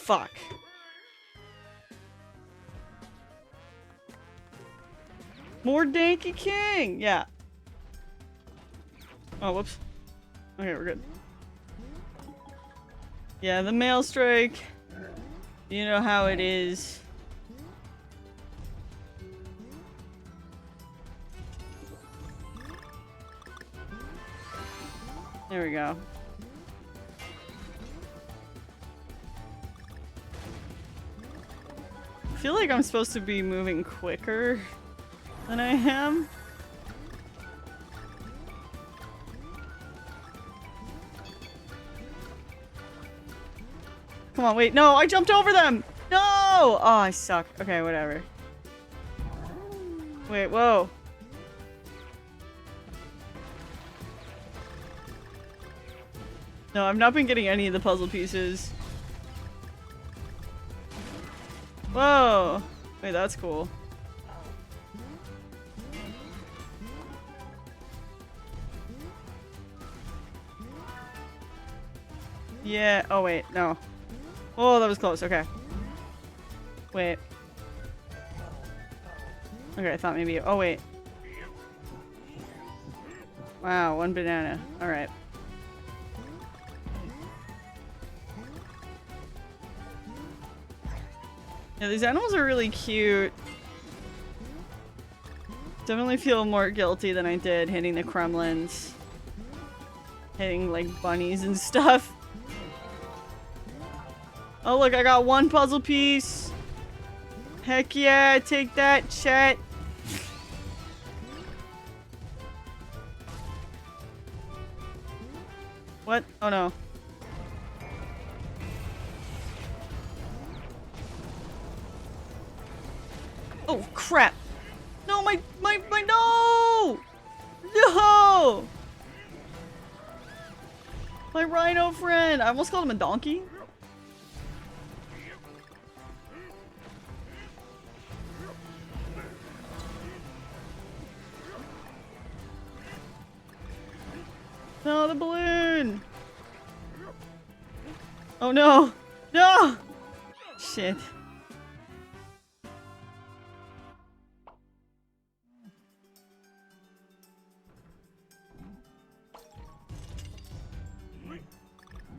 fuck. More Danky King! Yeah. Oh, whoops. Okay, we're good. Yeah, the mail strike. You know how it is. There we go. I feel like I'm supposed to be moving quicker than I am. Come on, wait. No, I jumped over them! No! Oh, I suck. Okay, whatever. Wait, whoa. No, I've not been getting any of the puzzle pieces. Whoa! Wait, that's cool. Yeah. Oh, wait. No. Oh, that was close. Okay. Wait. Okay, I thought maybe... Oh, wait. Wow, one banana. Alright. Yeah, these animals are really cute. Definitely feel more guilty than I did hitting the Kremlins. Hitting, like, bunnies and stuff. Oh, look, I got one puzzle piece. Heck yeah, take that, chat. What? Oh, no. Oh, crap. No, my, no! No! My rhino friend. I almost called him a donkey. No, the balloon! Oh no! No! Shit.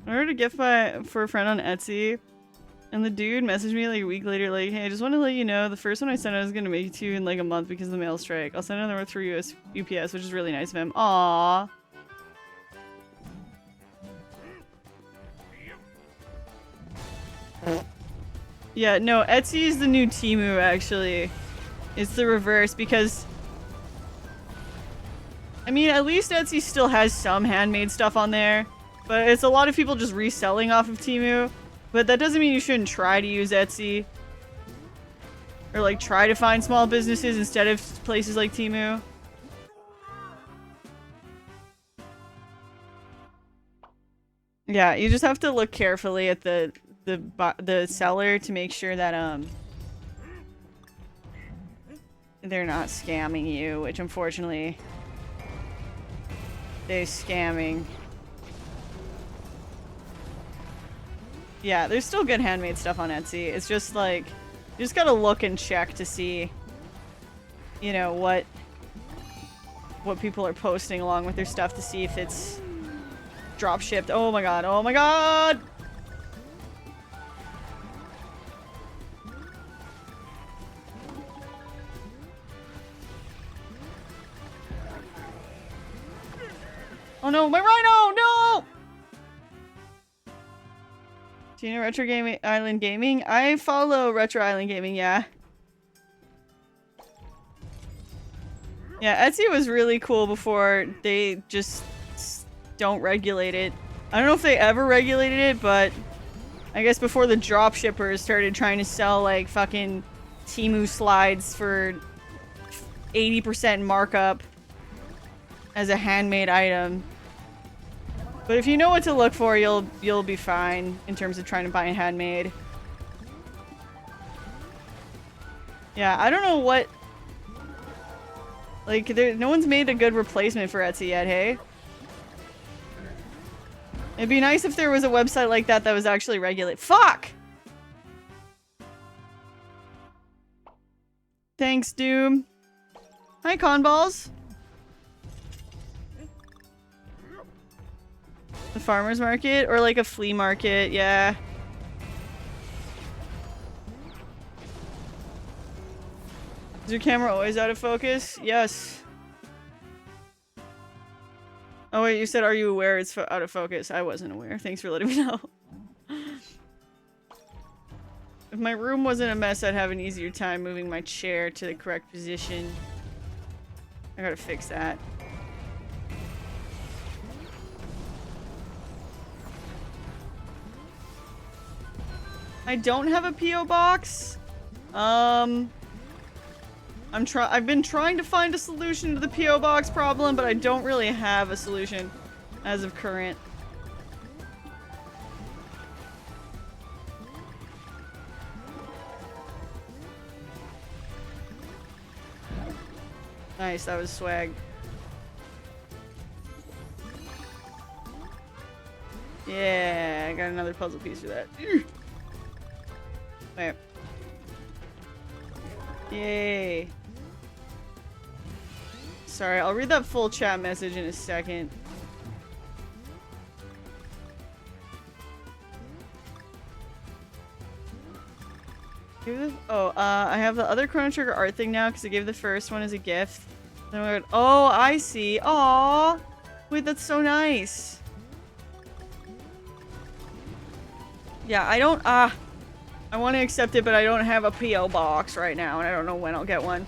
I ordered a gift for a friend on Etsy, and the dude messaged me like a week later like, hey, I just want to let you know the first one I sent I was gonna make it to you in like a month because of the mail strike. I'll send another through UPS, which is really nice of him. Aww. Yeah, no, Etsy is the new Temu, actually. It's the reverse, because... I mean, at least Etsy still has some handmade stuff on there, but it's a lot of people just reselling off of Temu. But that doesn't mean you shouldn't try to use Etsy. Or, like, try to find small businesses instead of places like Temu. Yeah, you just have to look carefully at the seller to make sure that they're not scamming you, which unfortunately they're scamming. Yeah, there's still good handmade stuff on Etsy. It's just like you just gotta look and check to see, you know, what people are posting along with their stuff to see if it's drop shipped. Oh my god, oh my god! Oh no, my rhino! No! Do you know Retro Island Gaming? I follow Retro Island Gaming, yeah. Yeah, Etsy was really cool before they just don't regulate it. I don't know if they ever regulated it, but I guess before the drop shippers started trying to sell like fucking Temu slides for 80% markup as a handmade item. But if you know what to look for, you'll be fine in terms of trying to buy a handmade. Yeah, I don't know what... Like, no one's made a good replacement for Etsy yet, hey? It'd be nice if there was a website like that that was actually regulated. Fuck! Thanks, Doom. Hi, Conballs. The farmer's market? Or like a flea market, yeah. Is your camera always out of focus? Yes. Oh wait, you said are you aware it's out of focus? I wasn't aware. Thanks for letting me know. If my room wasn't a mess, I'd have an easier time moving my chair to the correct position. I gotta fix that. I don't have a P.O. box. I've been trying to find a solution to the P.O. box problem, but I don't really have a solution as of current. Nice, that was swag. Yeah, I got another puzzle piece for that. Wait. Yay. Sorry, I'll read that full chat message in a second. Oh, I have the other Chrono Trigger art thing now because I gave the first one as a gift. Then we went, oh, I see. Aww. Wait, that's so nice. Yeah, I don't, I want to accept it, but I don't have a P.O. box right now, and I don't know when I'll get one.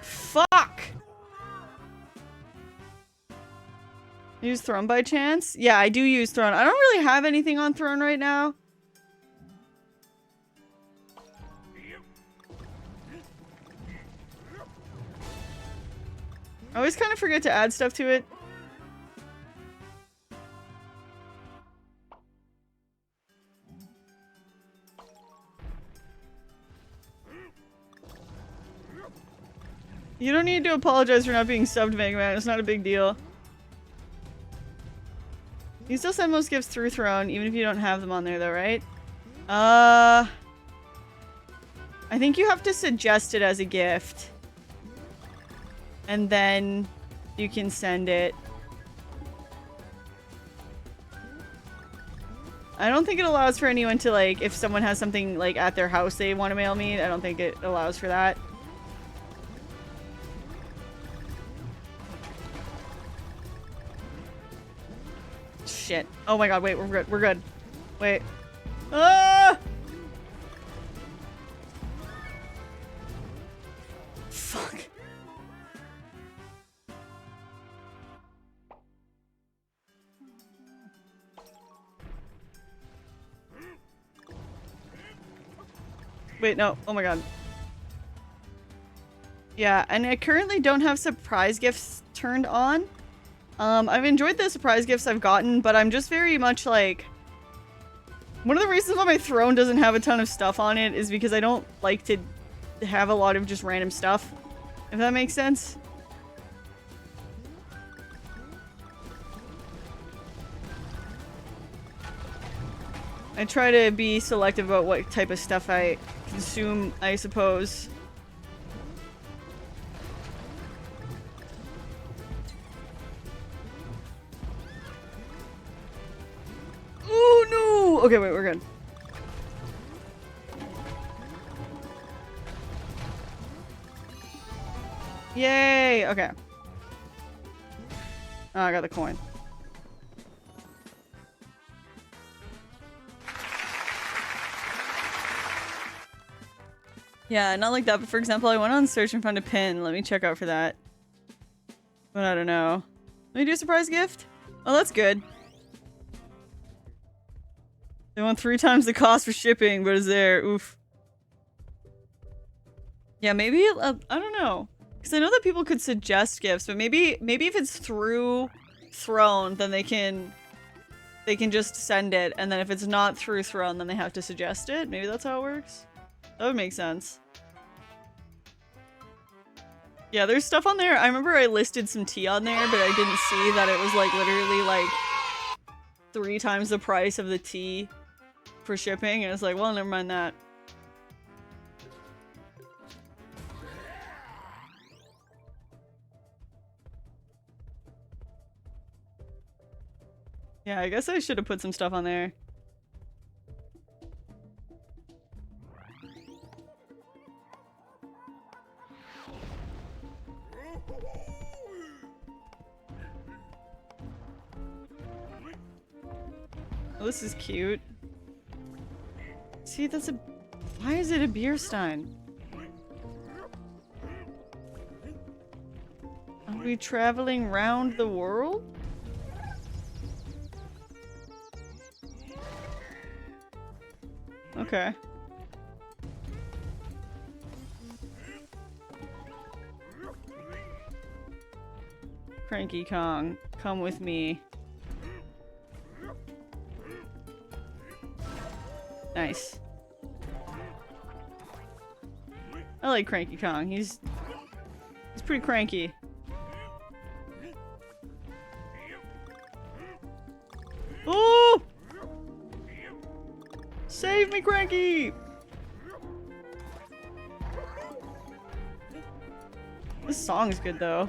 Fuck! Use Throne by chance? Yeah, I do use Throne. I don't really have anything on Throne right now. I always kind of forget to add stuff to it. You don't need to apologize for not being subbed, Mega Man. It's not a big deal. You can still send most gifts through Throne, even if you don't have them on there, though, right? I think you have to suggest it as a gift. And then you can send it. I don't think it allows for anyone to, like, if someone has something, like, at their house they want to mail me, I don't think it allows for that. Shit. Oh my god, wait, we're good. We're good. Wait. Ah! Fuck. Wait, no. Oh my god. Yeah, and I currently don't have surprise gifts turned on. I've enjoyed the surprise gifts I've gotten, but I'm just very much like... One of the reasons why my Throne doesn't have a ton of stuff on it is because I don't like to have a lot of just random stuff. If that makes sense. I try to be selective about what type of stuff I consume, I suppose. Oh no! Okay, wait, we're good. Yay! Okay. Oh, I got the coin. Yeah, not like that, but for example, I went on search and found a pin. Let me check out for that. But I don't know. Let me do a surprise gift? Oh, that's good. They want 3 times the cost for shipping, but it's there. Oof. Yeah, maybe, I don't know. Because I know that people could suggest gifts, but maybe if it's through Throne, then they can just send it, and then if it's not through Throne, then they have to suggest it. Maybe that's how it works. That would make sense. Yeah, there's stuff on there. I remember I listed some tea on there, but I didn't see that it was like literally like 3 times the price of the tea for shipping, and it's like, well, never mind that. Yeah, I guess I should have put some stuff on there. Oh, this is cute. See, that's a... Why is it a beer stein? Are we traveling round the world? Okay. Cranky Kong, come with me. Nice. I like Cranky Kong. He's pretty cranky. Oh! Save me, Cranky! This song's good though.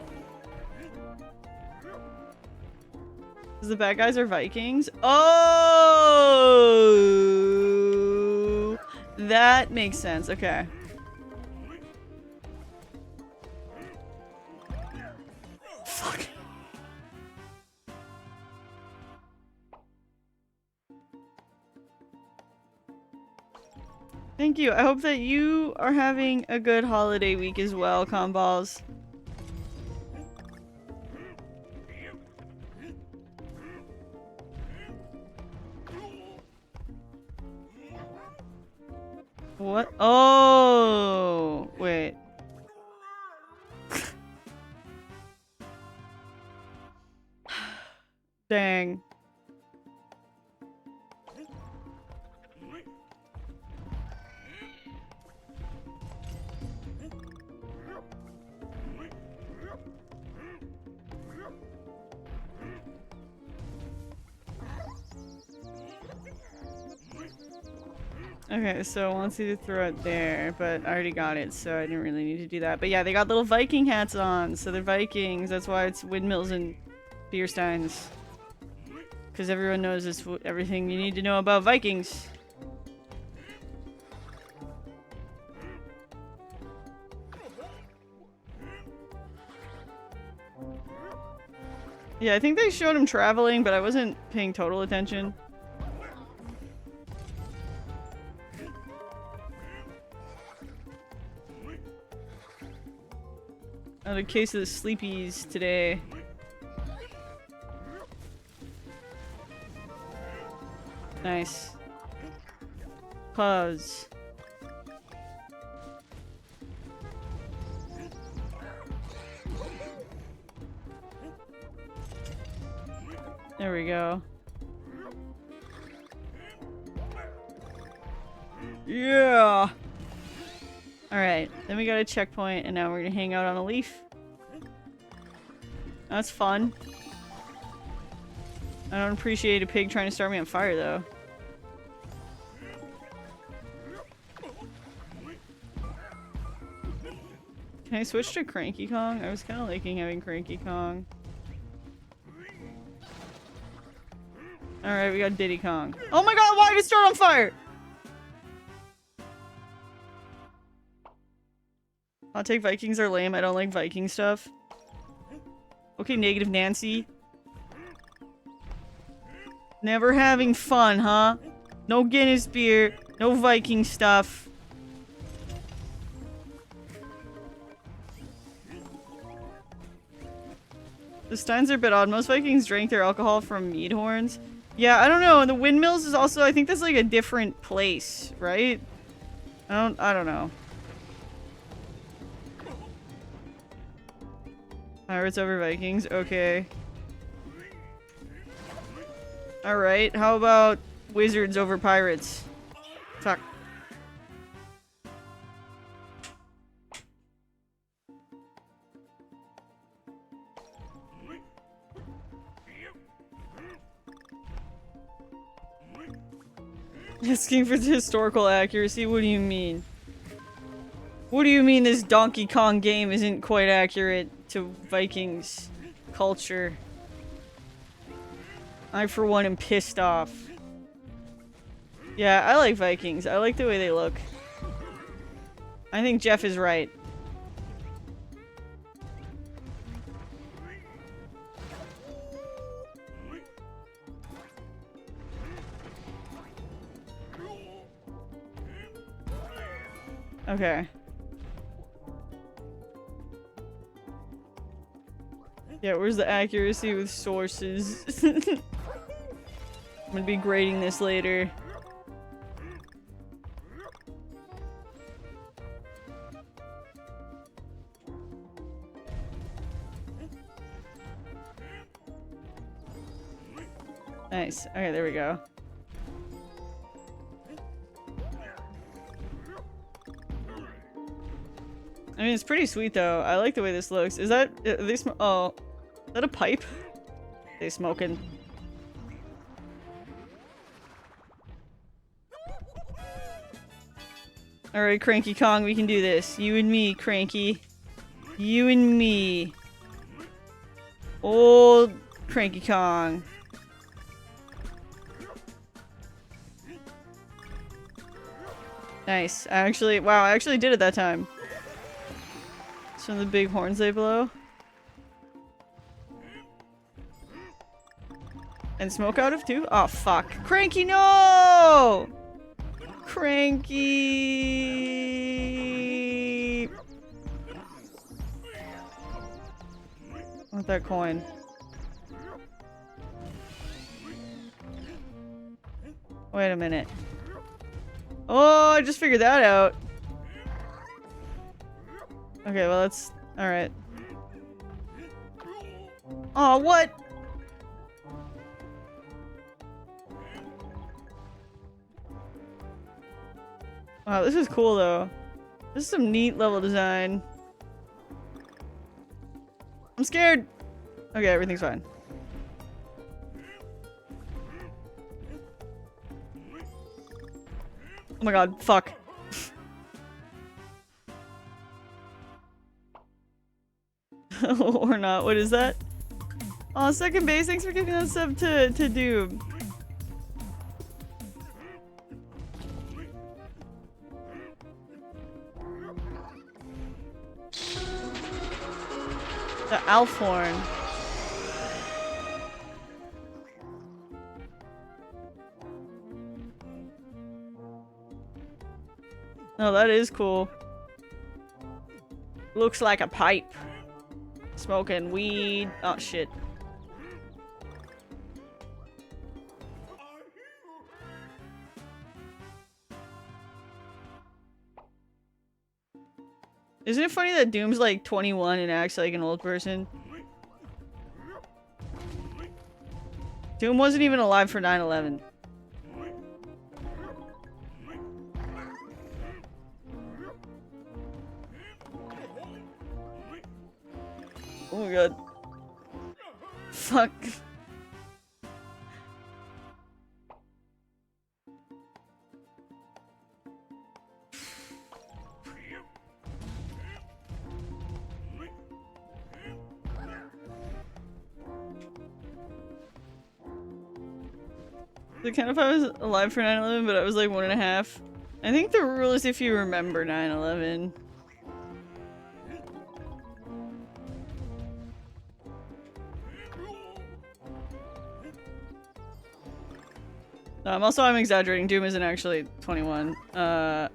Because the bad guys are Vikings. Oh! That makes sense. Okay. Fuck. Thank you. I hope that you are having a good holiday week as well, Comballs. What? Oh! Wait. Dang. Okay, so it wants you to throw it there, but I already got it, so I didn't really need to do that. But yeah, they got little Viking hats on, so they're Vikings. That's why it's windmills and beer steins. Because everyone knows it's everything you need to know about Vikings. Yeah, I think they showed him traveling, but I wasn't paying total attention. I had a case of the sleepies today. Nice. Pause. There we go. Yeah! Alright, then we got a checkpoint, and now we're gonna hang out on a leaf. That's fun. I don't appreciate a pig trying to start me on fire, though. Can I switch to Cranky Kong? I was kind of liking having Cranky Kong. Alright, we got Diddy Kong. Oh my god, why did it start on fire? I'll take Vikings are lame. I don't like Viking stuff. Okay, Negative Nancy. Never having fun, huh? No Guinness beer. No Viking stuff. The steins are a bit odd. Most Vikings drank their alcohol from mead horns. Yeah, I don't know. And the windmills is also, I think that's like a different place, right? I don't know. Pirates over Vikings, okay. Alright, how about wizards over pirates? Fuck. Asking for historical accuracy? What do you mean? What do you mean this Donkey Kong game isn't quite accurate to Vikings culture? I, for one, am pissed off. Yeah, I like Vikings. I like the way they look. I think Jeff is right. Okay. Yeah, where's the accuracy with sources? I'm gonna be grading this later. Nice. Okay, there we go. I mean, it's pretty sweet though. I like the way this looks. Is that- are they oh. Is that a pipe? They smoking. Alright, Cranky Kong, we can do this. You and me, Cranky. You and me. Old Cranky Kong. Nice. I actually did it that time. Some of the big horns they blow. And smoke out of too? Oh fuck. Cranky, no! Cranky! I want that coin. Wait a minute. Oh, I just figured that out. Okay, well that's... alright. Oh, what? Wow, this is cool though. This is some neat level design. I'm scared! Okay, everything's fine. Oh my god, fuck. Or not, what is that? Oh, second base, thanks for giving that sub to Doom. The Alf horn. Oh, that is cool. Looks like a pipe. Smoking weed. Oh, shit. Isn't it funny that Doom's like 21 and acts like an old person? Doom wasn't even alive for 9/11. Oh my god. Fuck. It kind of I was alive for 9/11, but I was like 1.5. I think the rule is if you remember 9/11. I'm exaggerating. Doom isn't actually 21. But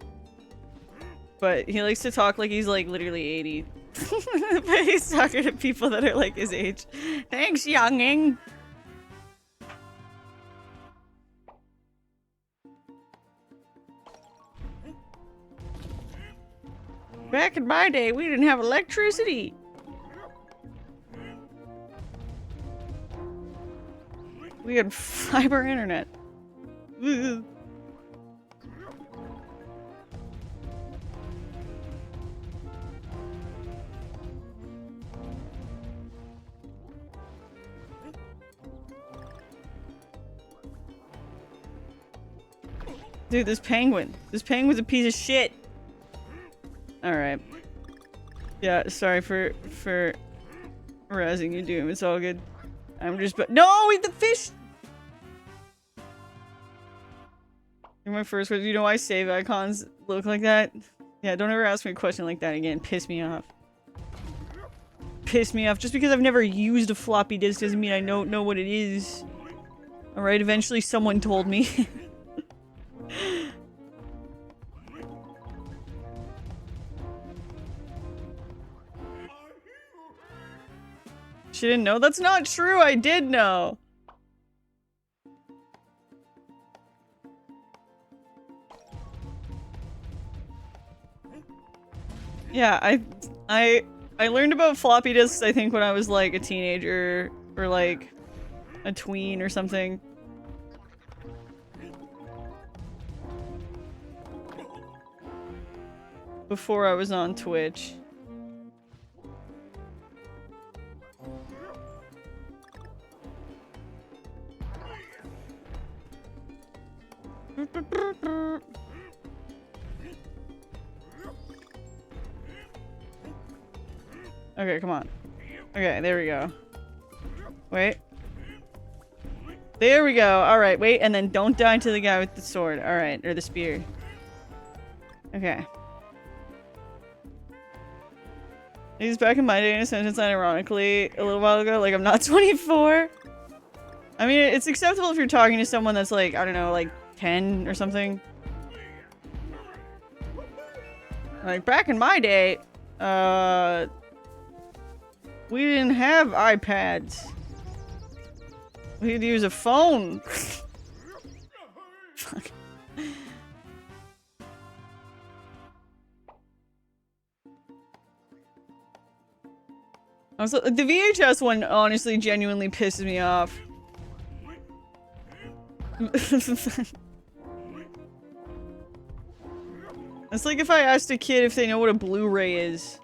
he likes to talk like he's like literally 80. But he's talking to people that are like his age. Thanks, younging! Back in my day, we didn't have electricity! We had fiber internet. Ugh. Dude, this penguin. This penguin's a piece of shit. Alright. Yeah, sorry for harassing you, Doom. It's all good. I'm just no, the fish! You're my first question. You know why save icons look like that? Yeah, don't ever ask me a question like that again. Piss me off. Piss me off. Just because I've never used a floppy disk doesn't mean I don't know what it is. Alright, eventually someone told me. She didn't know? That's not true! I did know! Yeah, I learned about floppy disks, I think, when I was like a teenager or like a tween or something. Before I was on Twitch. Okay, come on. Okay, there we go. Wait. There we go. Alright, wait, and then don't die to the guy with the sword. Alright, or the spear. Okay. He's back in my day in a sentence, ironically, a little while ago. Like, I'm not 24. I mean, it's acceptable if you're talking to someone that's like, I don't know, like 10 or something. Like, back in my day, we didn't have iPads. We had to use a phone. Fuck. Also, the VHS one honestly genuinely pisses me off. It's like if I asked a kid if they know what a Blu-ray is.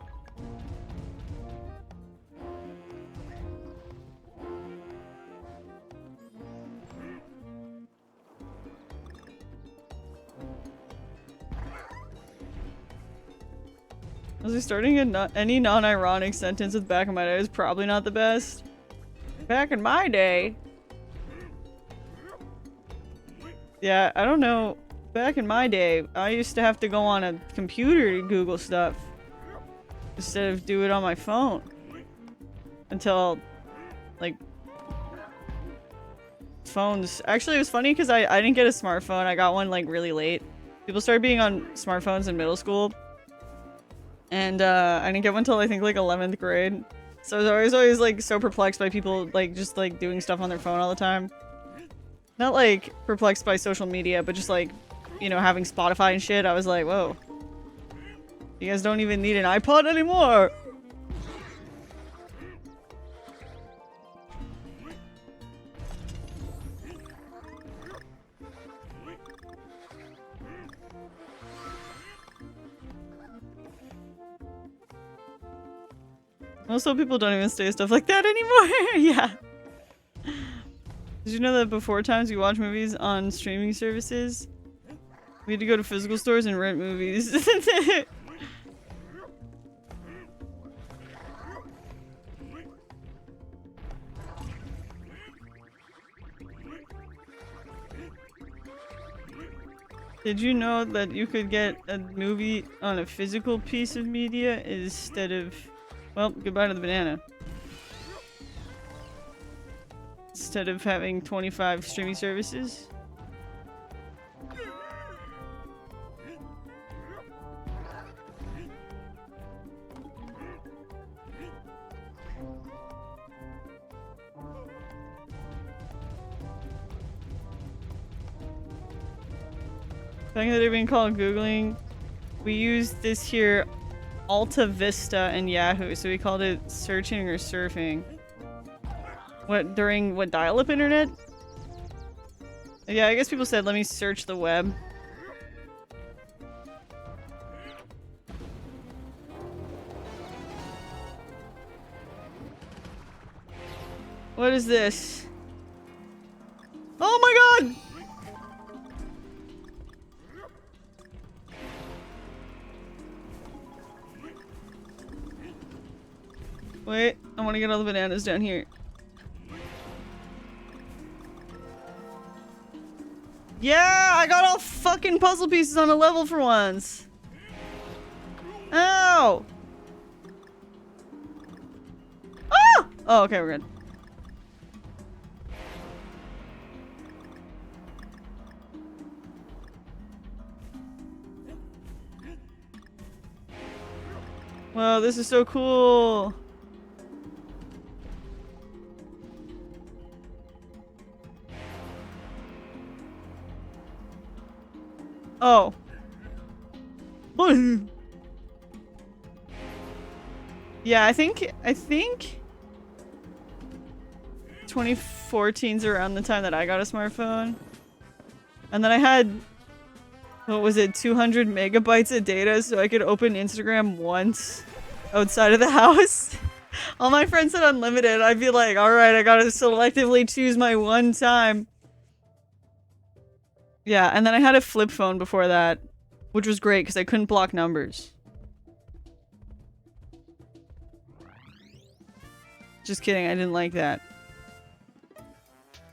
Also, starting any non-ironic sentence with back in my day is probably not the best. Back in my day. Yeah, I don't know. Back in my day, I used to have to go on a computer to Google stuff. Instead of do it on my phone. Until, like, phones. Actually, it was funny because I didn't get a smartphone. I got one, like, really late. People started being on smartphones in middle school. And, I didn't get one until I think, like, 11th grade. So I was always, like, so perplexed by people, like, just, like, doing stuff on their phone all the time. Not, like, perplexed by social media, but just, like, you know, having Spotify and shit. I was like, whoa. You guys don't even need an iPod anymore! Also, people don't even say stuff like that anymore. Yeah. Did you know that before times we watch movies on streaming services? We had to go to physical stores and rent movies. Did you know that you could get a movie on a physical piece of media instead of... Well, goodbye to the banana. Instead of having 25 streaming services? Thing that I've been called Googling. We used this here Alta Vista and Yahoo, so we called it searching or surfing. What, during what, dial-up internet? Yeah, I guess people said, let me search the web. What is this? Oh my god! Wait, I want to get all the bananas down here. Yeah, I got all fucking puzzle pieces on a level for once. Ow! Ah! Oh, okay, we're good. Wow, this is so cool. Oh. Yeah, I think 2014's around the time that I got a smartphone. And then I had, what was it, 200 megabytes of data so I could open Instagram once outside of the house. All my friends had unlimited. I'd be like, alright, I gotta selectively choose my one time. Yeah, and then I had a flip phone before that, which was great because I couldn't block numbers. Just kidding, I didn't like that.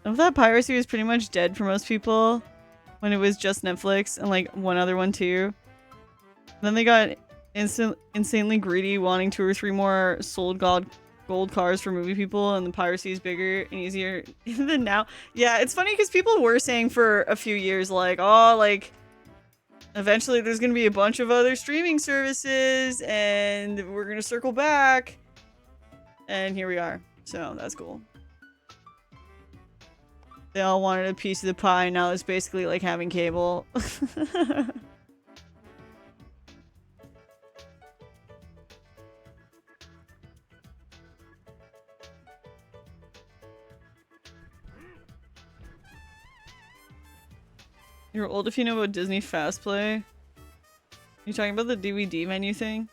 I thought piracy was pretty much dead for most people when it was just Netflix and like one other one too. Then they got insanely greedy, wanting 2 or 3 more sold gold cars for movie people, and the piracy is bigger and easier than now. Yeah, it's funny because people were saying for a few years like, oh, like eventually there's gonna be a bunch of other streaming services and we're gonna circle back. And here we are. So that's cool. They all wanted a piece of the pie, and now it's basically like having cable. You're old if you know about Disney Fast Play. You talking about the DVD menu thing?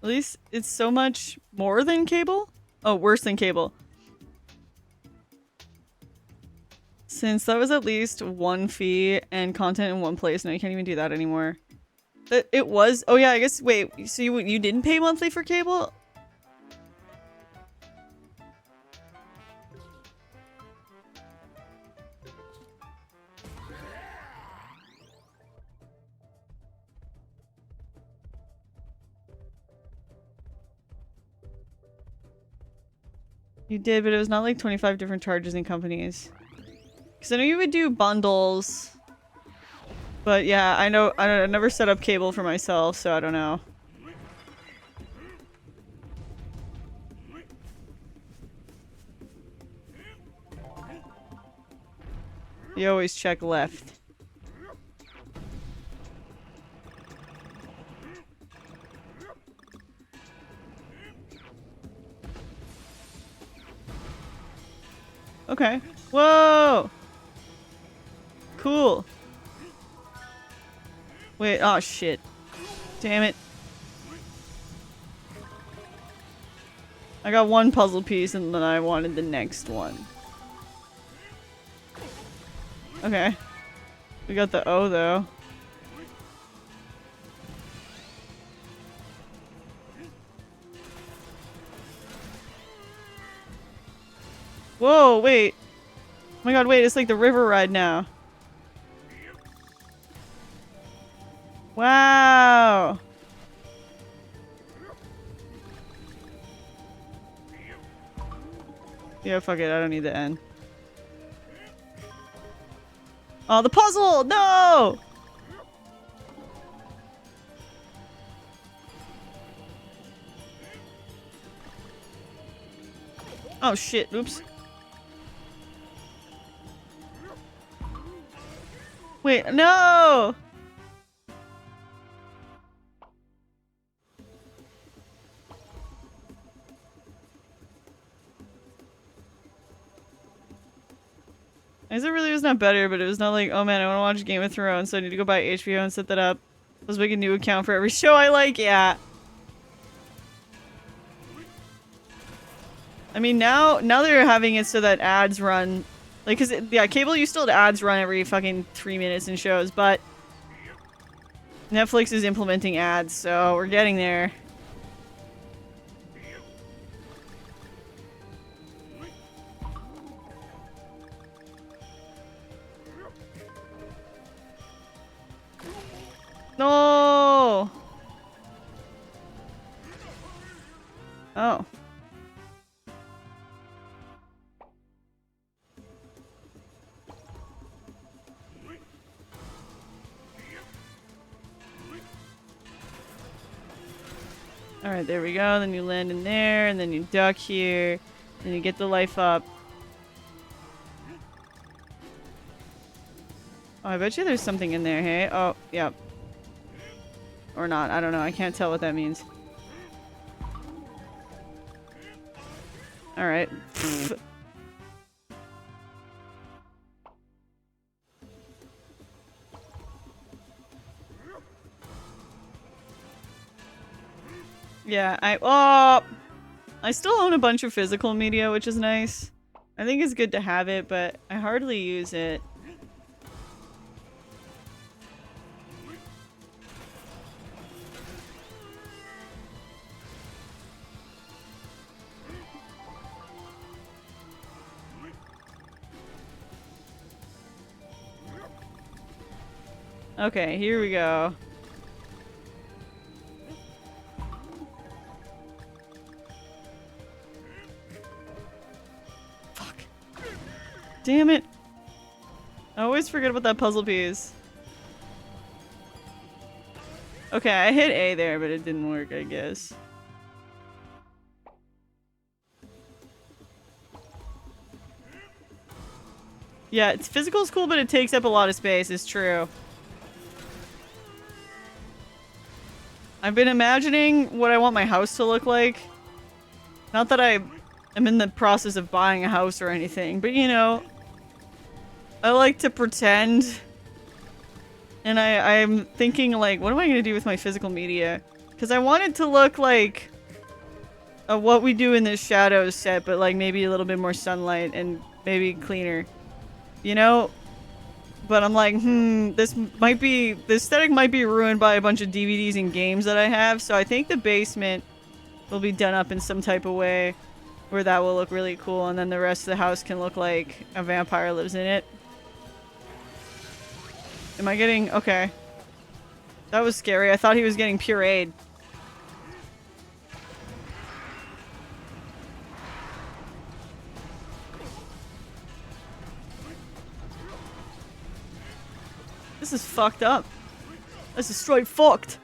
At least it's so much more than cable? Oh, worse than cable. Since that was at least one fee and content in one place, now you can't even do that anymore. It was- oh yeah, I guess- wait, so you didn't pay monthly for cable? You did, but it was not like 25 different charges and companies. Because I know you would do bundles. But yeah, I never set up cable for myself, so I don't know. You always check left. Okay. Whoa! Cool. Wait, oh shit. Damn it. I got one puzzle piece and then I wanted the next one. Okay. We got the O though. Whoa, wait. Oh my god, wait, it's like the river ride now. Wow. Yeah, fuck it, I don't need the end. Oh, the puzzle! No! Oh shit, oops. Wait, no! I guess it really was not better, but it was not like, oh man, I want to watch Game of Thrones, so I need to go buy HBO and set that up. Let's make a new account for every show I like, yeah. I mean, now they're having it so that ads run Like, cause yeah, cable used to let ads run every fucking 3 minutes in shows, but Netflix is implementing ads, so we're getting there. No! Oh. Alright, there we go. Then you land in there, and then you duck here. Then you get the life up. Oh, I bet you there's something in there, hey? Oh, yep. Or not. I don't know. I can't tell what that means. Alright. Yeah, I still own a bunch of physical media, which is nice. I think it's good to have it, but I hardly use it. Okay, here we go. Fuck. Damn it. I always forget about that puzzle piece. Okay, I hit A there, but it didn't work, I guess. Yeah, it's physical's cool, but it takes up a lot of space, it's true. I've been imagining what I want my house to look like. Not that I am in the process of buying a house or anything, but you know, I like to pretend. And I'm thinking like, what am I gonna do with my physical media? Because I want it to look like what we do in this Shadows set, but like maybe a little bit more sunlight and maybe cleaner. You know? But I'm like, this aesthetic might be ruined by a bunch of DVDs and games that I have, so I think the basement will be done up in some type of way where that will look really cool, and then the rest of the house can look like a vampire lives in it. Am I getting... okay. That was scary. I thought he was getting pureed. This is fucked up. This is straight fucked.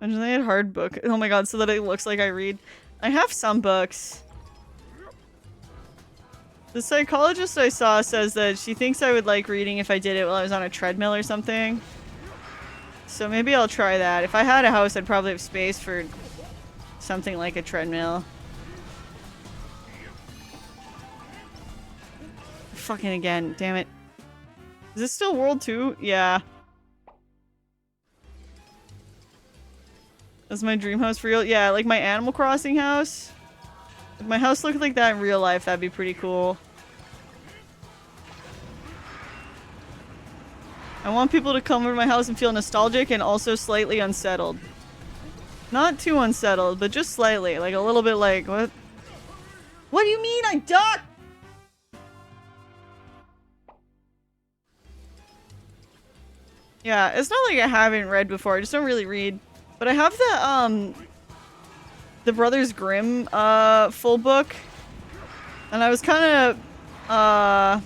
Imagine they had hard book. Oh my god, so that it looks like I read. I have some books. The psychologist I saw says that she thinks I would like reading if I did it while I was on a treadmill or something. So maybe I'll try that. If I had a house, I'd probably have space for something like a treadmill. Fucking again, damn it. Is this still World 2? Yeah. That's my dream house for real? Yeah, like my Animal Crossing house. If my house looked like that in real life, that'd be pretty cool. I want people to come over to my house and feel nostalgic and also slightly unsettled. Not too unsettled, but just slightly. Like a little bit like, what? What do you mean I ducked? Yeah, it's not like I haven't read before. I just don't really read. But I have the Brothers Grimm full book. And I was kind of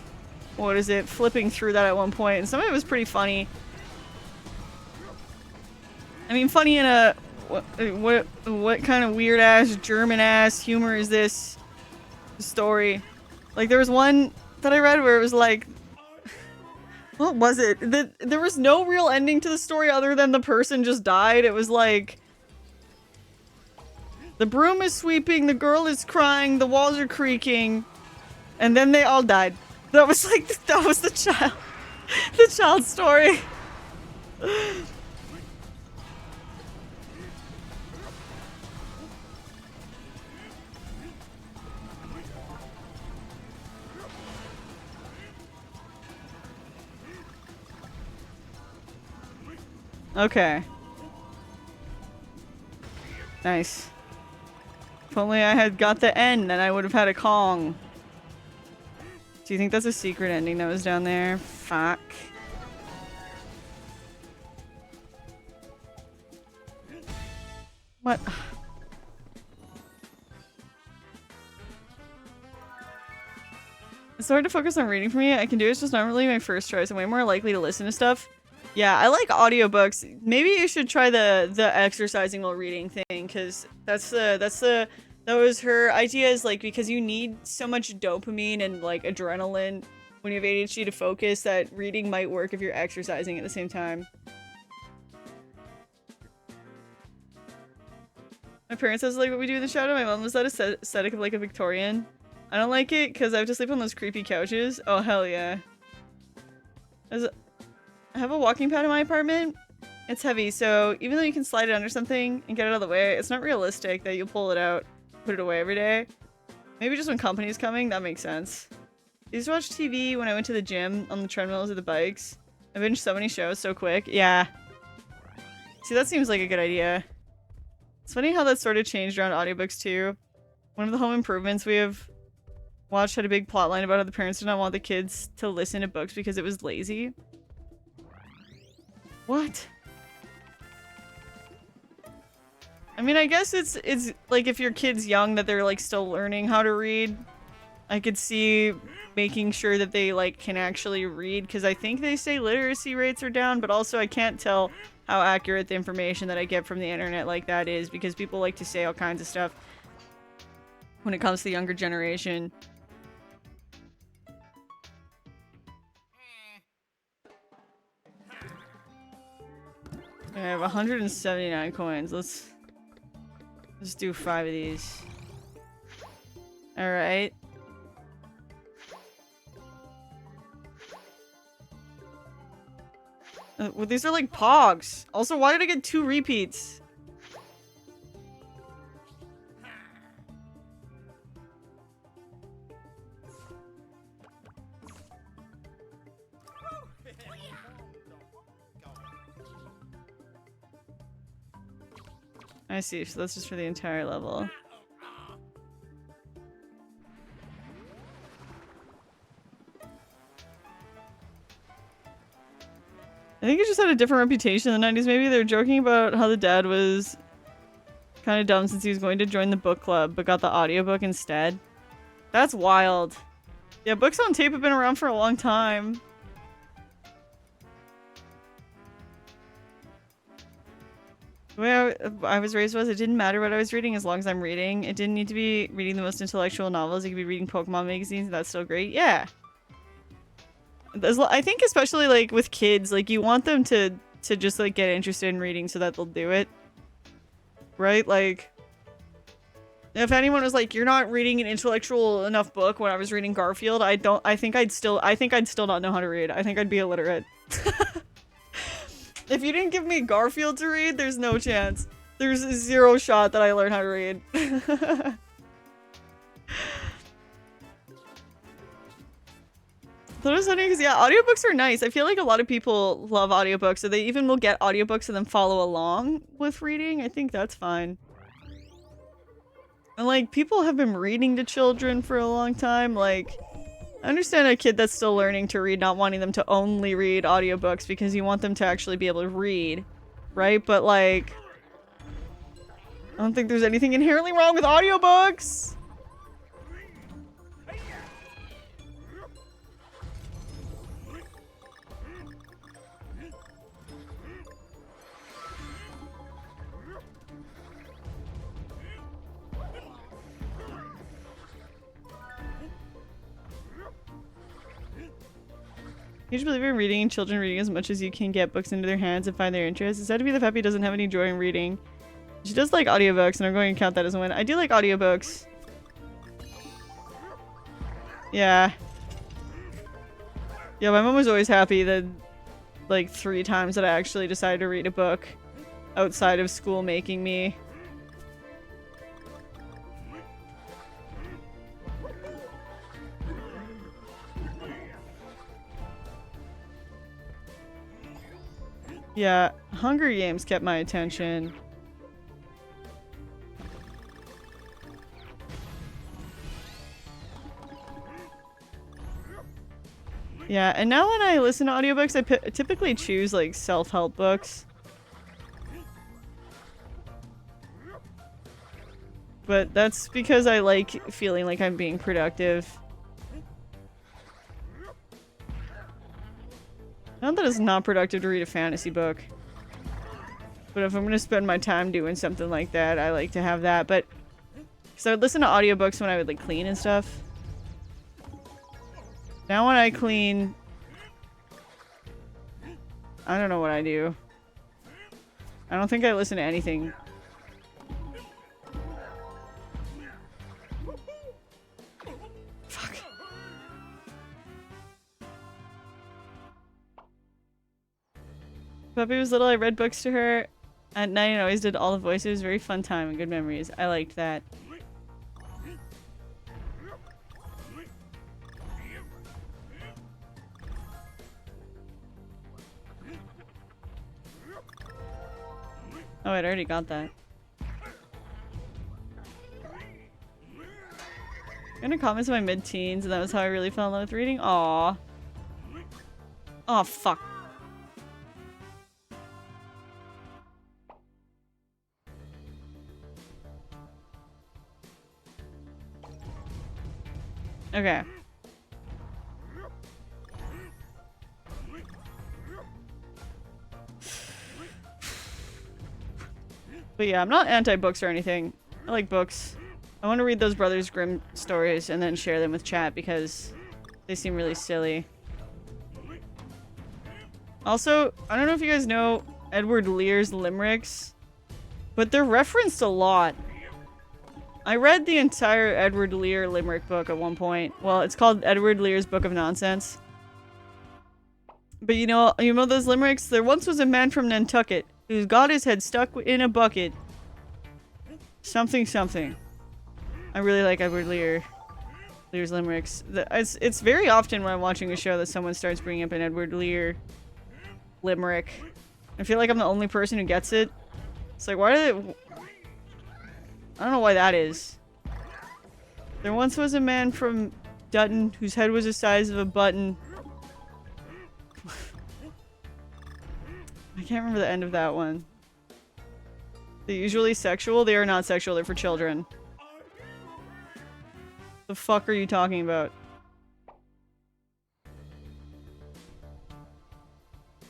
what is it? Flipping through that at one point, and some of it was pretty funny. I mean, funny in a what kind of weird ass German ass humor is this story? Like there was one that I read where it was like, what was it? There was no real ending to the story other than the person just died. It was like, the broom is sweeping, the girl is crying, the walls are creaking, and then they all died. That was like, that was the child's story. Okay. Nice. If only I had got the end, then I would have had a Kong. Do you think that's a secret ending that was down there? Fuck. What? It's hard to focus on reading for me. I can do it, it's just not really my first choice. I'm way more likely to listen to stuff. Yeah, I like audiobooks. Maybe you should try the exercising while reading thing, because that was her idea, is like, because you need so much dopamine and like adrenaline when you have ADHD to focus, that reading might work if you're exercising at the same time. My parents says like what we do in the shadow. My mom was that aesthetic of like a Victorian. I don't like it because I have to sleep on those creepy couches. Oh hell yeah. I have a walking pad in my apartment. It's heavy, so even though you can slide it under something and get it out of the way, it's not realistic that you'll pull it out, put it away every day. Maybe just when company's coming, that makes sense. I used to watch TV when I went to the gym on the treadmills or the bikes. I binged so many shows so quick. Yeah. See, that seems like a good idea. It's funny how that sort of changed around audiobooks too. One of the home improvements we have watched had a big plotline about how the parents did not want the kids to listen to books because it was lazy. What? I mean, I guess it's like if your kid's young that they're like still learning how to read. I could see making sure that they like can actually read, because I think they say literacy rates are down, but also I can't tell how accurate the information that I get from the internet like that is, because people like to say all kinds of stuff when it comes to the younger generation. I have 179 coins. Let's do 5 of these. Alright. Well, these are like pogs. Also, why did I get 2 repeats? I see, so that's just for the entire level. I think it just had a different reputation in the 90s. Maybe they're joking about how the dad was kind of dumb since he was going to join the book club, but got the audiobook instead. That's wild. Yeah, books on tape have been around for a long time. The way I was raised was it didn't matter what I was reading as long as I'm reading. It didn't need to be reading the most intellectual novels. It could be reading Pokemon magazines, and that's still great. Yeah. I think especially like with kids, like you want them to just like get interested in reading so that they'll do it. Right? Like if anyone was like, you're not reading an intellectual enough book when I was reading Garfield, I think I'd still not know how to read. I think I'd be illiterate. If you didn't give me Garfield to read, there's no chance. There's 0 shot that I learn how to read. That was funny because, yeah, audiobooks are nice. I feel like a lot of people love audiobooks, so they even will get audiobooks and then follow along with reading. I think that's fine. And, like, people have been reading to children for a long time. Like, I understand a kid that's still learning to read, not wanting them to only read audiobooks because you want them to actually be able to read, right? But, like, I don't think there's anything inherently wrong with audiobooks. Huge believer in reading and children reading as much as you can get books into their hands and find their interest. It's said to be the Peppy doesn't have any joy in reading. She does like audiobooks, and I'm going to count that as a win. I do like audiobooks. Yeah. Yeah, my mom was always happy that like 3 times that I actually decided to read a book outside of school making me. Yeah, Hunger Games kept my attention. Yeah, and now when I listen to audiobooks, I typically choose like self-help books. But that's because I like feeling like I'm being productive. Not that it's not productive to read a fantasy book. But if I'm gonna spend my time doing something like that, I like to have that. But so I would listen to audiobooks when I would like clean and stuff. Now when I clean, I don't know what I do. I don't think I listen to anything. Fuck. Puppy was little, I read books to her at night and always did all the voices. Very fun time and good memories. I liked that. Oh, I'd already got that. I'm gonna comments in my mid-teens, and that was how I really fell in love with reading. Aww. Oh fuck. Okay. But yeah, I'm not anti-books or anything. I like books. I want to read those Brothers Grimm stories and then share them with chat because they seem really silly. Also, I don't know if you guys know Edward Lear's limericks, but they're referenced a lot. I read the entire Edward Lear limerick book at one point. Well, it's called Edward Lear's Book of Nonsense. But you know those limericks? There once was a man from Nantucket who's got his head stuck in a bucket. Something something. I really like Edward Lear's limericks. It's very often when I'm watching a show that someone starts bringing up an Edward Lear limerick. I feel like I'm the only person who gets it. It's like, why do they... I don't know why that is. There once was a man from Dutton whose head was the size of a button. I can't remember the end of that one. They're usually sexual. They are not sexual. They're for children. The fuck are you talking about?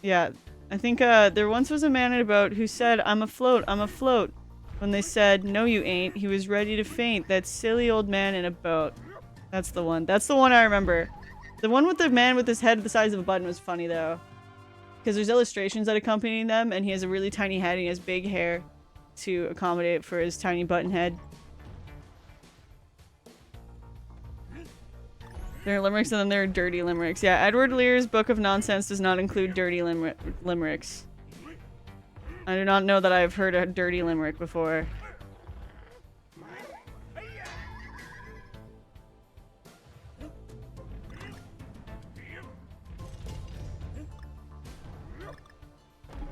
Yeah, I think there once was a man in a boat who said, "I'm afloat, I'm afloat." When they said, "No you ain't," he was ready to faint. That silly old man in a boat. That's the one. That's the one I remember. The one with the man with his head the size of a button was funny though. Because there's illustrations that accompany them and he has a really tiny head and he has big hair to accommodate for his tiny button head. There are limericks and then there are dirty limericks. Yeah, Edward Lear's Book of Nonsense does not include dirty limericks. I do not know that I've heard a dirty limerick before.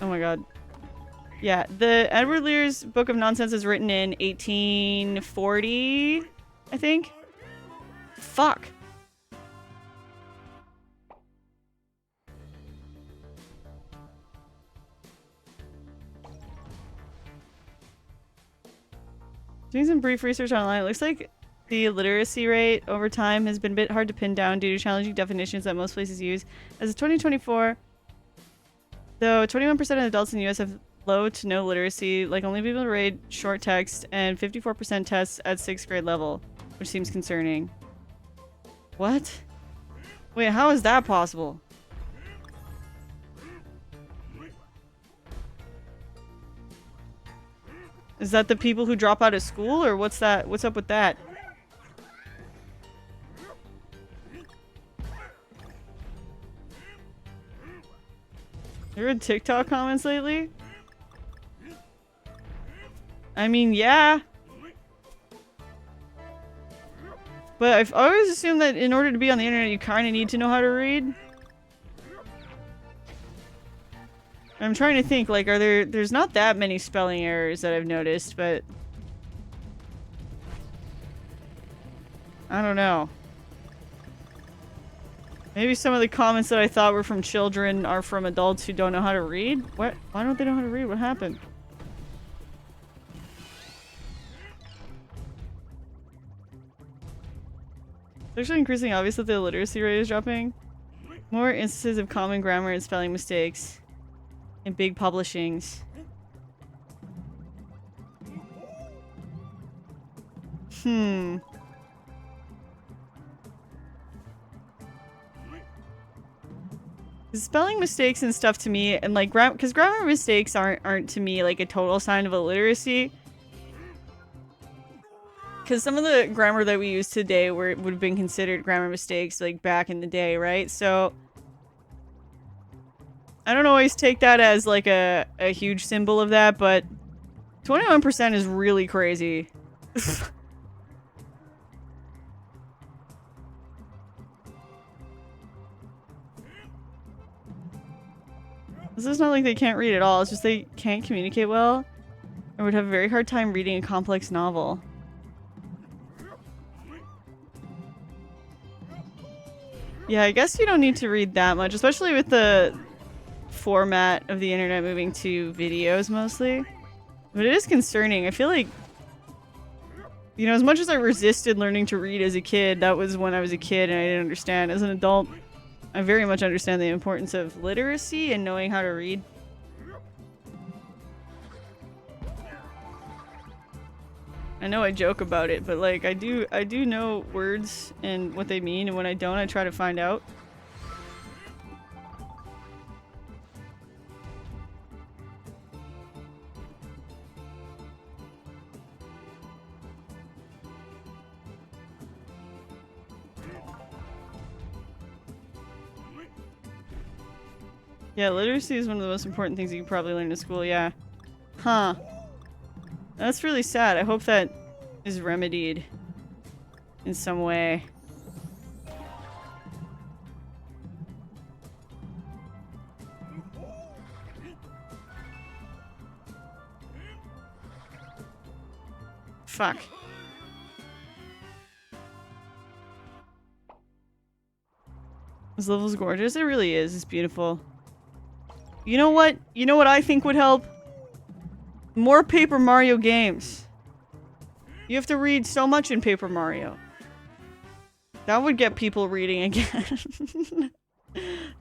Oh my god. Yeah, the Edward Lear's Book of Nonsense is written in 1840, I think. Fuck. Doing some brief research online, it looks like the literacy rate over time has been a bit hard to pin down due to challenging definitions that most places use. As of 2024, though 21% of adults in the US have low to no literacy, like only people who read short text, and 54% tests at 6th grade level, which seems concerning. What? Wait, how is that possible? Is that the people who drop out of school, or what's that? What's up with that? You read TikTok comments lately? I mean, yeah. But I've always assumed that in order to be on the internet, you kind of need to know how to read. I'm trying to think, like, there's not that many spelling errors that I've noticed, but I don't know. Maybe some of the comments that I thought were from children are from adults who don't know how to read? What? Why don't they know how to read? What happened? It's actually increasingly obvious that the literacy rate is dropping. More instances of common grammar and spelling mistakes in big publishings. Spelling mistakes and stuff to me, and like because grammar mistakes aren't to me like a total sign of illiteracy. Because some of the grammar that we use today would have been considered grammar mistakes like back in the day, right? So I don't always take that as like a huge symbol of that, but 21% is really crazy. This is not like they can't read at all, it's just they can't communicate well or would have a very hard time reading a complex novel. Yeah, I guess you don't need to read that much, especially with the format of the internet moving to videos mostly. But it is concerning. I feel like, you know, as much as I resisted learning to read as a kid, that was when I was a kid and I didn't understand. As an adult, I very much understand the importance of literacy and knowing how to read. I know I joke about it, but like I do know words and what they mean, and when I don't, I try to find out. Yeah, literacy is one of the most important things you can probably learn in school, yeah. Huh. That's really sad. I hope that is remedied in some way. Fuck. This level's gorgeous. It really is. It's beautiful. You know what? You know what I think would help? More Paper Mario games. You have to read so much in Paper Mario. That would get people reading again.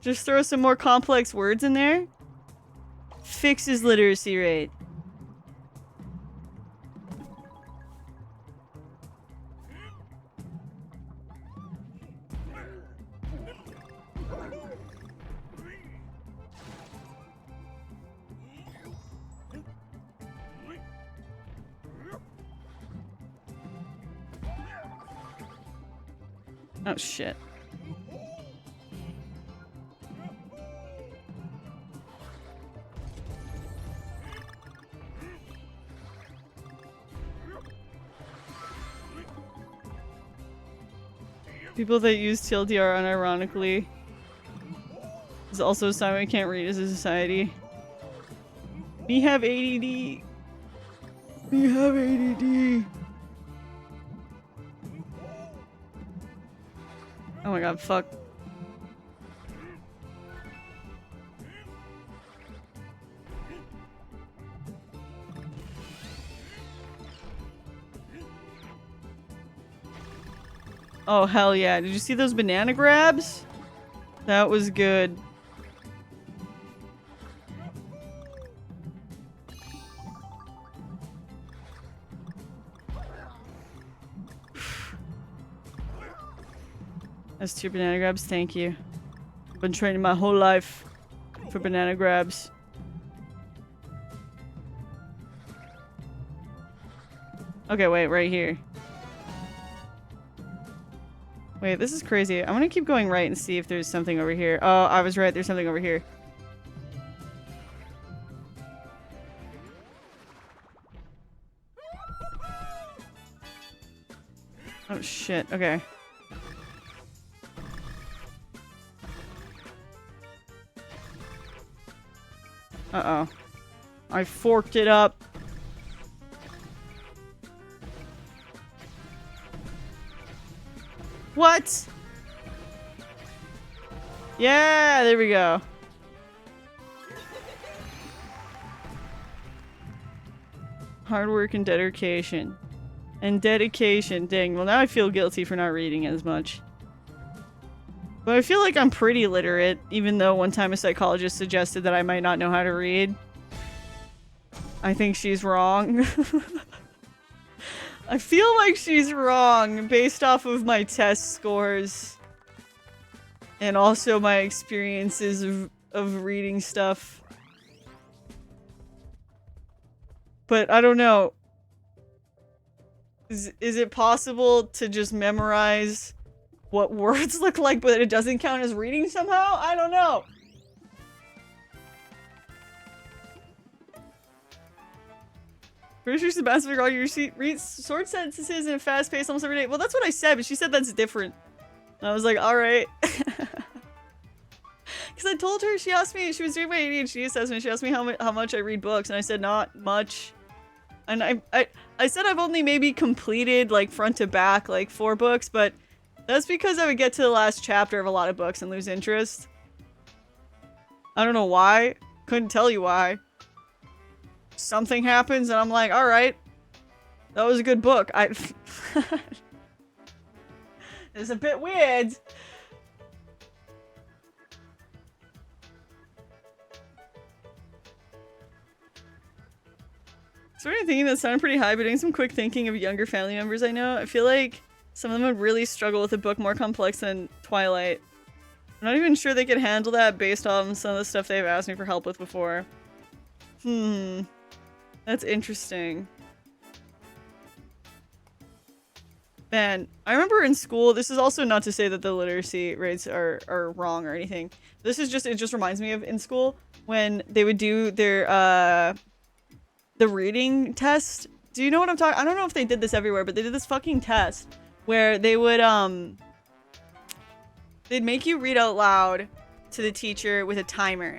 Just throw some more complex words in there. Fixes literacy rate. Oh shit. People that use TLDR unironically is also a sign we can't read as a society. We have ADD. We have ADD. Oh my god, fuck. Oh hell yeah, did you see those banana grabs? That was good. That's 2 banana grabs, thank you. I've been training my whole life for banana grabs. Okay, wait, right here. Wait, this is crazy. I'm gonna keep going right and see if there's something over here. Oh, I was right, there's something over here. Oh shit, okay. Uh-oh. I forked it up. What? Yeah, there we go. Hard work and dedication. And dedication, dang. Well, now I feel guilty for not reading as much. But I feel like I'm pretty literate, even though one time a psychologist suggested that I might not know how to read. I think she's wrong. I feel like she's wrong based off of my test scores. And also my experiences of reading stuff. But I don't know. Is it possible to just memorize what words look like, but it doesn't count as reading somehow? I don't know. Pretty sure Sebastian figured all your reads sword sentences in a fast pace almost every day. Well, that's what I said, but she said that's different. And I was like, alright. Because I told her, she asked me, she was doing my ADHD assessment, she asked me how much I read books, and I said not much. And I said I've only maybe completed, like, front to back, like, 4 books, but that's because I would get to the last chapter of a lot of books and lose interest. I don't know why. Couldn't tell you why. Something happens and I'm like, alright. That was a good book. It's a bit weird. Sort of thinking that sounded pretty high, but doing some quick thinking of younger family members I know, I feel like some of them would really struggle with a book more complex than Twilight. I'm not even sure they could handle that based on some of the stuff they've asked me for help with before. That's interesting. Man, I remember in school, this is also not to say that the literacy rates are wrong or anything. This is just, it just reminds me of in school when they would do their, the reading test. Do you know what I'm talking? I don't know if they did this everywhere, but they did this fucking test where they would, they'd make you read out loud to the teacher with a timer.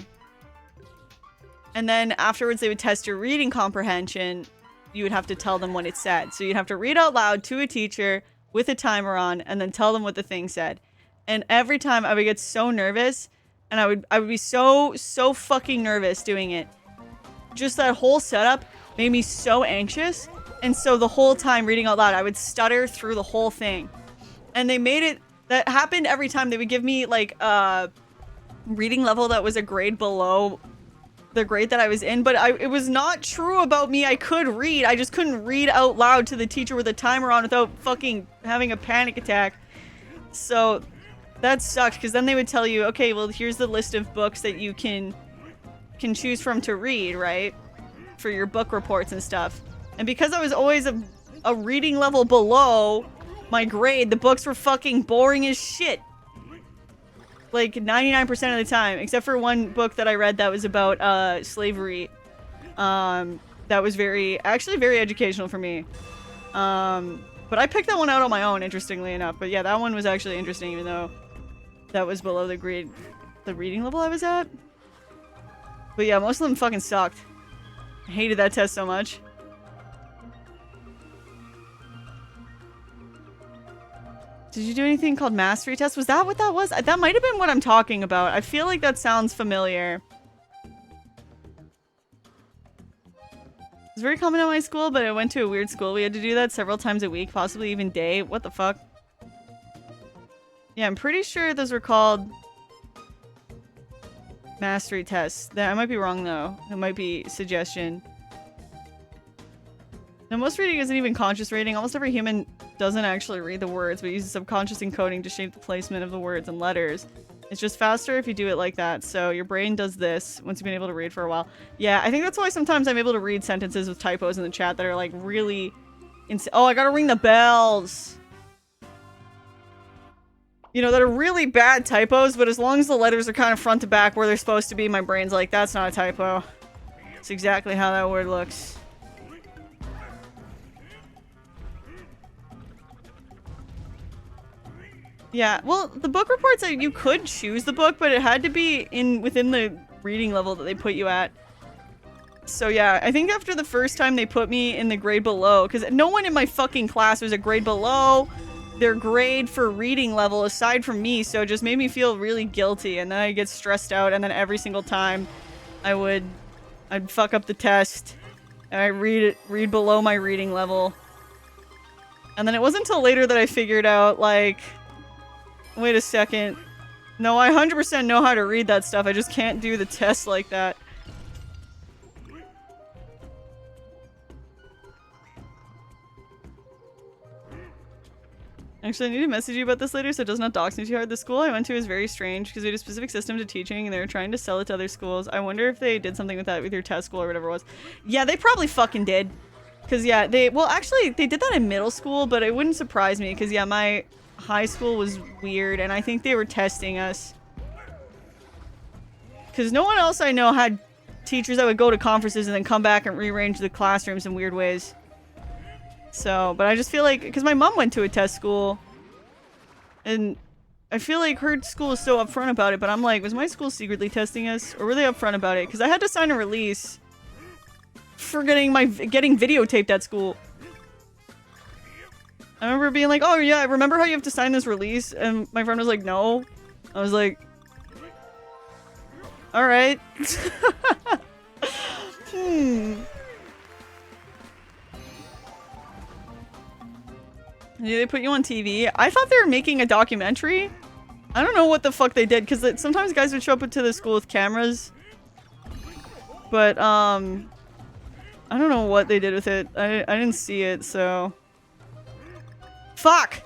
And then afterwards they would test your reading comprehension. You would have to tell them what it said. So you'd have to read out loud to a teacher with a timer on and then tell them what the thing said. And every time I would get so nervous and I would be so fucking nervous doing it. Just that whole setup made me so anxious. And so the whole time reading out loud, I would stutter through the whole thing. And they made it, that happened every time. They would give me like a reading level that was a grade below the grade that I was in, but it was not true about me. I could read. I just couldn't read out loud to the teacher with a timer on without fucking having a panic attack. So that sucked, because then they would tell you, okay, well, here's the list of books that you can choose from to read, right? For your book reports and stuff. And because I was always a reading level below my grade, the books were fucking boring as shit. Like 99% of the time, except for one book that I read that was about slavery. That was actually very educational for me. But I picked that one out on my own, interestingly enough. But yeah, that one was actually interesting, even though that was below the reading level I was at. But yeah, most of them fucking sucked. I hated that test so much. Did you do anything called mastery test? Was that what that was? That might have been what I'm talking about. I feel like that sounds familiar. It's very common at my school, but I went to a weird school. We had to do that several times a week, possibly even day. What the fuck? Yeah, I'm pretty sure those were called mastery tests. I might be wrong though. It might be suggestion. Now, most reading isn't even conscious reading. Almost every human doesn't actually read the words, but uses subconscious encoding to shape the placement of the words and letters. It's just faster if you do it like that. So your brain does this once you've been able to read for a while. Yeah, I think that's why sometimes I'm able to read sentences with typos in the chat that are like really oh, I gotta ring the bells. You know, that are really bad typos, but as long as the letters are kind of front to back where they're supposed to be, my brain's like, that's not a typo. It's exactly how that word looks. Yeah, well, the book reports, you could choose the book, but it had to be within the reading level that they put you at. So yeah, I think after the first time they put me in the grade below, because no one in my fucking class was a grade below their grade for reading level aside from me, so it just made me feel really guilty, and then I get stressed out, and then every single time I'd fuck up the test, and I read below my reading level. And then it wasn't until later that I figured out, like, wait a second. No, I 100% know how to read that stuff, I just can't do the test like that. Actually, I need to message you about this later so it does not dox me too hard. The school I went to is very strange because we had a specific system to teaching and they were trying to sell it to other schools. I wonder if they did something with that with your test school or whatever it was. Yeah, they probably fucking did. Because, yeah, well, actually, they did that in middle school, but it wouldn't surprise me because, yeah, my high school was weird and I think they were testing us. Because no one else I know had teachers that would go to conferences and then come back and rearrange the classrooms in weird ways. So, but I just feel like, because my mom went to a test school, and I feel like her school is so upfront about it, but I'm like, was my school secretly testing us? Or were they upfront about it? Because I had to sign a release for getting videotaped at school. I remember being like, oh yeah, remember how you have to sign this release? And my friend was like, no. I was like, alright. Did they put you on TV? I thought they were making a documentary. I don't know what the fuck they did, because sometimes guys would show up to the school with cameras. But, I don't know what they did with it. I didn't see it, so... Fuck!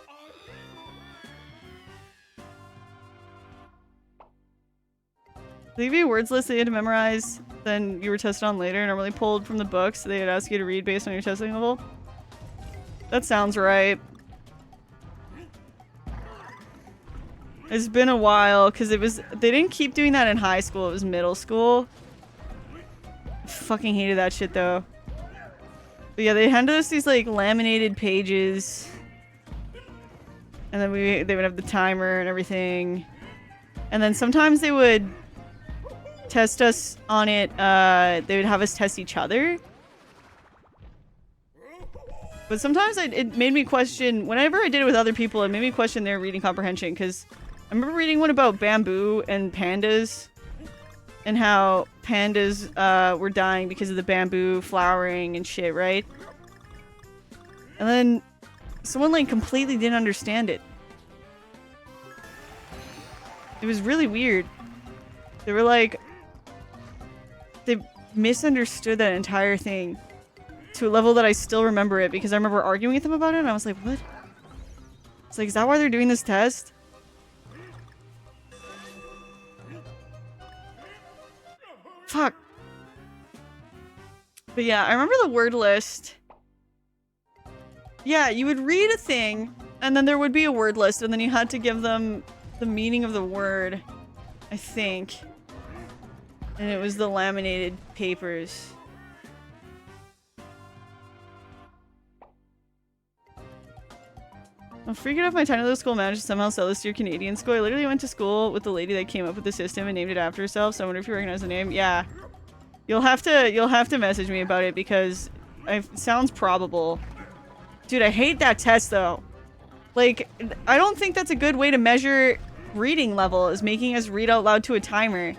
They give you a words list that you had to memorize, then you were tested on later, normally pulled from the books, so they'd ask you to read based on your testing level. That sounds right. It's been a while, because they didn't keep doing that in high school, it was middle school. I fucking hated that shit, though. But yeah, they handed us these, like, laminated pages. And then they would have the timer and everything. And then sometimes they would test us on it, they would have us test each other. But sometimes it made me question, whenever I did it with other people, it made me question their reading comprehension, because I remember reading one about bamboo and pandas, and how pandas were dying because of the bamboo flowering and shit, right? And then someone like completely didn't understand it. It was really weird. They were like, they misunderstood that entire thing to a level that I still remember it, because I remember arguing with them about it and I was like, what? It's like, is that why they're doing this test? Fuck. But yeah, I remember the word list. Yeah, you would read a thing, and then there would be a word list, and then you had to give them the meaning of the word, I think. And it was the laminated papers. I'm freaking out my tiny little school managed to somehow sell this to your Canadian school. I literally went to school with the lady that came up with the system and named it after herself, so I wonder if you recognize the name. Yeah. You'll have to message me about it because it sounds probable. Dude, I hate that test though. Like, I don't think that's a good way to measure reading level, is making us read out loud to a timer.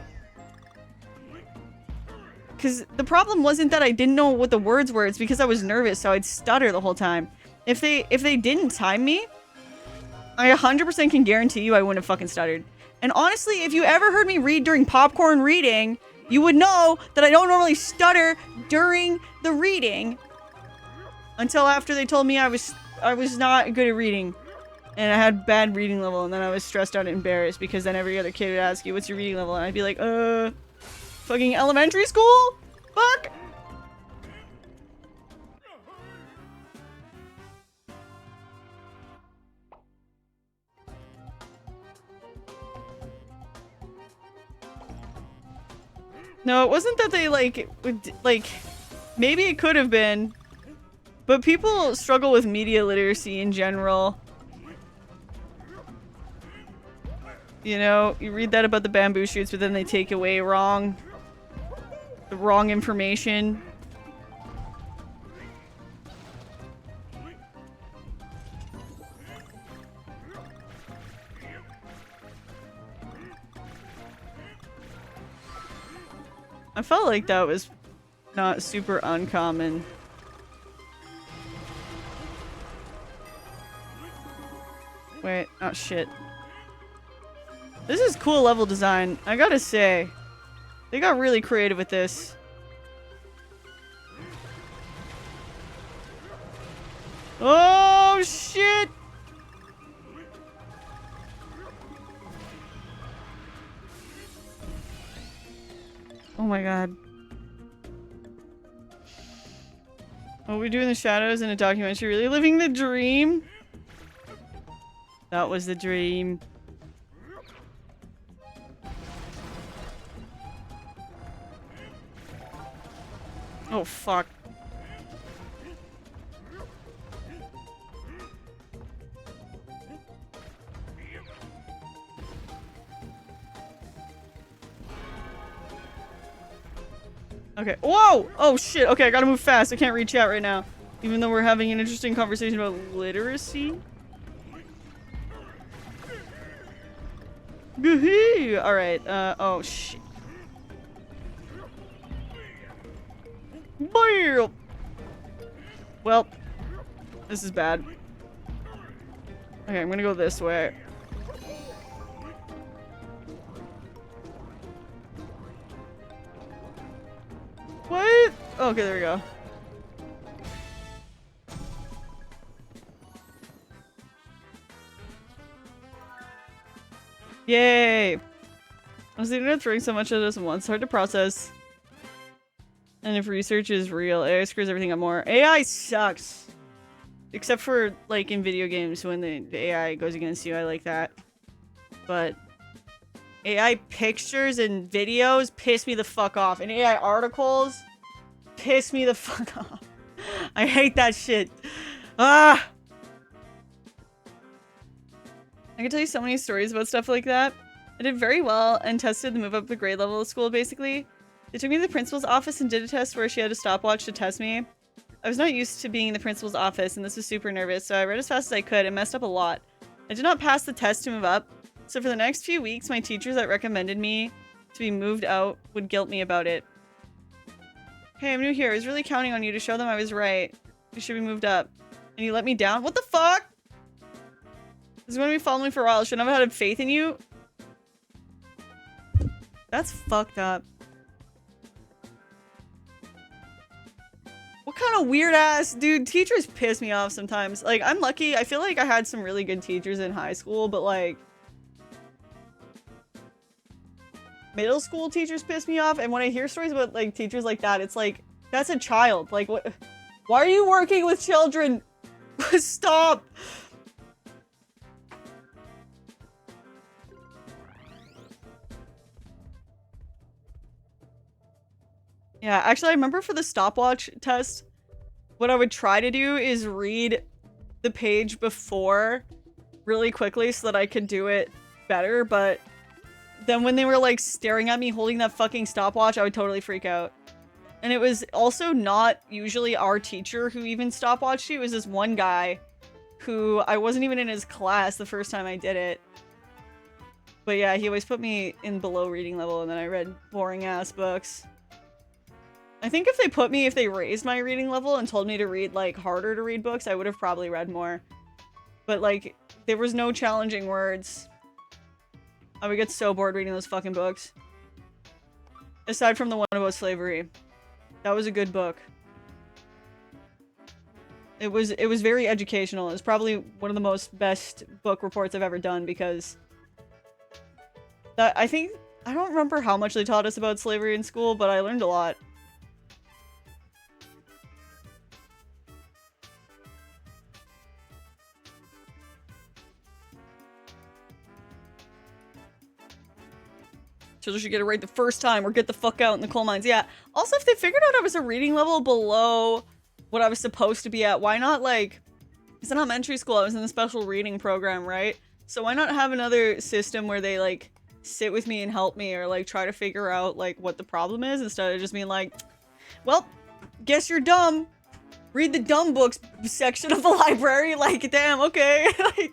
Because the problem wasn't that I didn't know what the words were, it's because I was nervous, so I'd stutter the whole time. If they didn't time me, I 100% can guarantee you I wouldn't have fucking stuttered. And honestly, if you ever heard me read during popcorn reading, you would know that I don't normally stutter during the reading. Until after they told me I was not good at reading. And I had bad reading level, and then I was stressed out and embarrassed, because then every other kid would ask you, what's your reading level? And I'd be like, fucking elementary school? Fuck! No, it wasn't that they, like, maybe it could have been, but people struggle with media literacy in general. You know, you read that about the bamboo shoots, but then they take away wrong. the wrong information. I felt like that was not super uncommon. Wait, oh shit. This is cool level design, I gotta say. They got really creative with this. Oh shit! Oh my god. What we do in the shadows in a documentary, really living the dream? That was the dream. Oh fuck. Okay. Whoa! Oh shit. Okay, I gotta move fast. I can't read chat right now. Even though we're having an interesting conversation about literacy. Goo-hoo! Alright, oh shit. Well, this is bad. Okay, I'm gonna go this way. What? Okay, there we go. Yay! Was the internet throwing so much at us at once? Hard to process. And if research is real, AI screws everything up more. AI sucks! Except for, like, in video games when the AI goes against you, I like that. But AI pictures and videos piss me the fuck off. And AI articles piss me the fuck off. I hate that shit. Ah! I can tell you so many stories about stuff like that. I did very well and tested the move up the grade level of school, basically. They took me to the principal's office and did a test where she had a stopwatch to test me. I was not used to being in the principal's office and this was super nervous, so I read as fast as I could and messed up a lot. I did not pass the test to move up, so for the next few weeks, my teachers that recommended me to be moved out would guilt me about it. Hey, I'm new here. I was really counting on you to show them I was right. You should be moved up. And you let me down? What the fuck? This is going to be following me for a while. Shouldn't I have had faith in you? That's fucked up. What kind of weird ass dude, teachers piss me off sometimes. Like, I'm lucky. I feel like I had some really good teachers in high school, but like middle school teachers piss me off. And when I hear stories about like teachers like that, it's like, that's a child. Like, what? Why are you working with children? Stop. Yeah, actually, I remember for the stopwatch test, what I would try to do is read the page before really quickly so that I could do it better, but then when they were like staring at me holding that fucking stopwatch, I would totally freak out. And it was also not usually our teacher who even stopwatched you. It was this one guy who I wasn't even in his class the first time I did it. But yeah, he always put me in below reading level and then I read boring ass books. I think if they raised my reading level and told me to read, like, harder to read books, I would have probably read more. But, like, there was no challenging words. I would get so bored reading those fucking books. Aside from the one about slavery. That was a good book. It was very educational. It was probably one of the best book reports I've ever done because I don't remember how much they taught us about slavery in school, but I learned a lot. Children should get it right the first time or get the fuck out in the coal mines. Yeah. Also, if they figured out I was a reading level below what I was supposed to be at, why not, like, it's in elementary school, I was in the special reading program, right? So why not have another system where they, like, sit with me and help me or like try to figure out like what the problem is instead of just being like, well, guess you're dumb. Read the dumb books section of the library. Like, damn, okay. Like,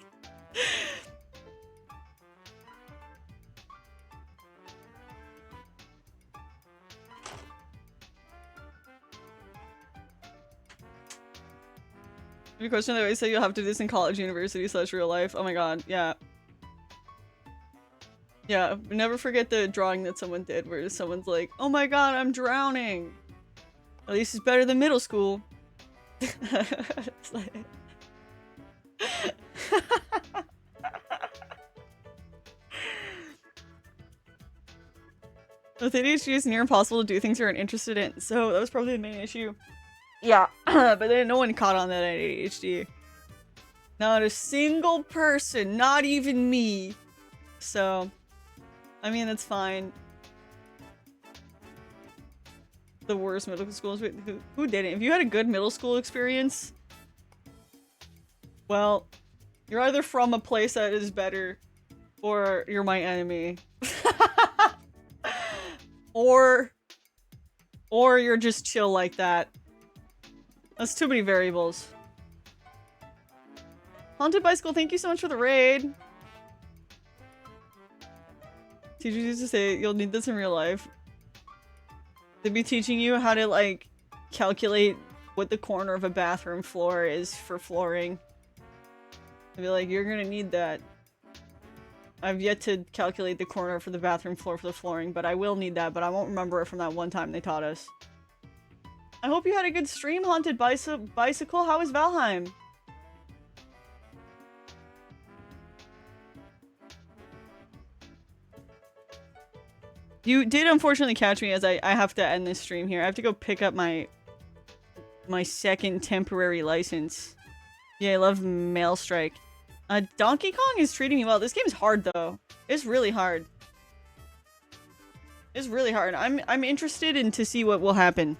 your question that I say you'll have to do this in college, university / real life. Oh my god, yeah. Yeah, never forget the drawing that someone did where someone's like, oh my god, I'm drowning. At least it's better than middle school. It's like... With ADHD, it's near impossible to do things you aren't interested in, so that was probably the main issue. Yeah, but then no one caught on that at ADHD. Not a single person, not even me. So, I mean, that's fine. The worst middle school experience. Who didn't? If you had a good middle school experience, well, you're either from a place that is better, or you're my enemy. or you're just chill like that. That's too many variables. Haunted Bicycle, thank you so much for the raid. Teachers used to say, you'll need this in real life. They'd be teaching you how to, like, calculate what the corner of a bathroom floor is for flooring. They'd be like, you're gonna need that. I've yet to calculate the corner for the bathroom floor for the flooring, but I will need that, but I won't remember it from that one time they taught us. I hope you had a good stream, Haunted Bicycle. How was Valheim? You did unfortunately catch me as I have to end this stream here. I have to go pick up my second temporary license. Yeah, I love Mail Strike. Donkey Kong is treating me well. This game's hard though. It's really hard. It's really hard. I'm interested in to see what will happen.